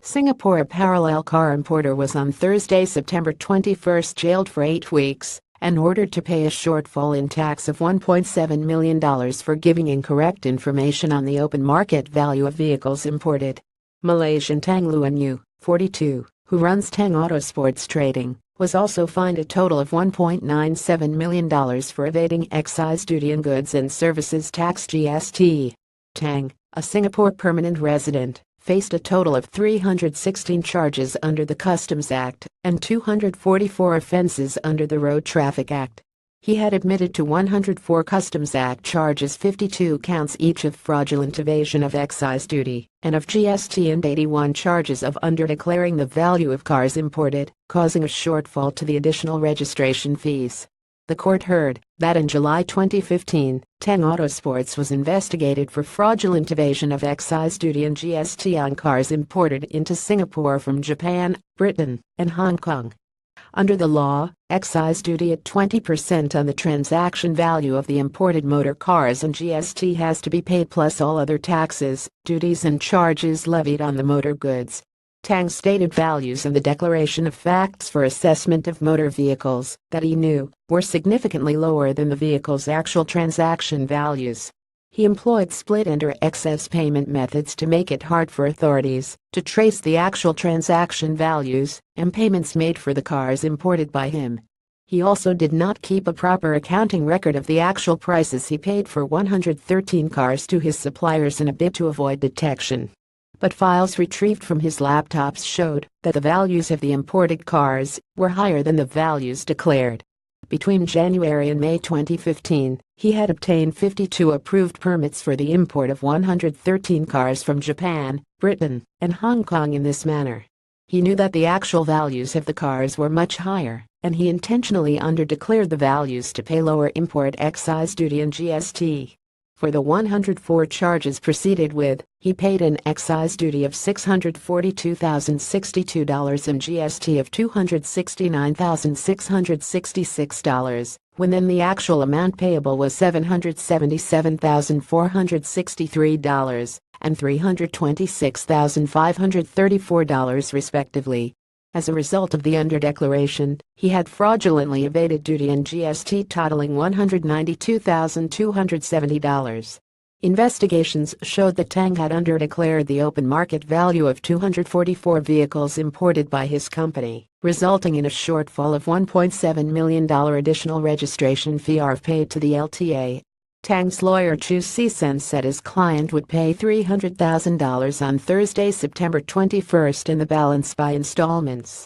Singapore parallel car importer was on Thursday, September 21, jailed for 8 weeks and ordered to pay a shortfall in tax of $1.7 million for giving incorrect information on the open market value of vehicles imported. Malaysian Tang Luan Yu, 42, who runs Tang Autosports Trading, was also fined a total of $1.97 million for evading excise duty and goods and services tax (GST). Tang, a Singapore permanent resident, faced a total of 316 charges under the Customs Act and 244 offences under the Road Traffic Act. He had admitted to 104 Customs Act charges, 52 counts each of fraudulent evasion of excise duty and of GST, and 81 charges of underdeclaring the value of cars imported, causing a shortfall to the additional registration fees. The court heard that in July 2015, Tang Autosports was investigated for fraudulent evasion of excise duty and GST on cars imported into Singapore from Japan, Britain, and Hong Kong. Under the law, excise duty at 20% on the transaction value of the imported motor cars and GST has to be paid plus all other taxes, duties and charges levied on the motor goods. Tang stated values in the Declaration of Facts for Assessment of Motor Vehicles that he knew were significantly lower than the vehicle's actual transaction values. He employed split and or excess payment methods to make it hard for authorities to trace the actual transaction values and payments made for the cars imported by him. He also did not keep a proper accounting record of the actual prices he paid for 113 cars to his suppliers in a bid to avoid detection. But files retrieved from his laptops showed that the values of the imported cars were higher than the values declared. Between January and May 2015, he had obtained 52 approved permits for the import of 113 cars from Japan, Britain, and Hong Kong in this manner. He knew that the actual values of the cars were much higher, and he intentionally underdeclared the values to pay lower import excise duty and GST. For the 104 charges proceeded with, he paid an excise duty of $642,062 and GST of $269,666, when then the actual amount payable was $777,463 and $326,534 respectively. As a result of the underdeclaration, he had fraudulently evaded duty and GST totaling $192,270. Investigations showed that Tang had underdeclared the open market value of 244 vehicles imported by his company, resulting in a shortfall of $1.7 million additional registration fee paid to the LTA. Tang's lawyer Chu Si-sen said his client would pay $300,000 on Thursday, September 21, and the balance by installments.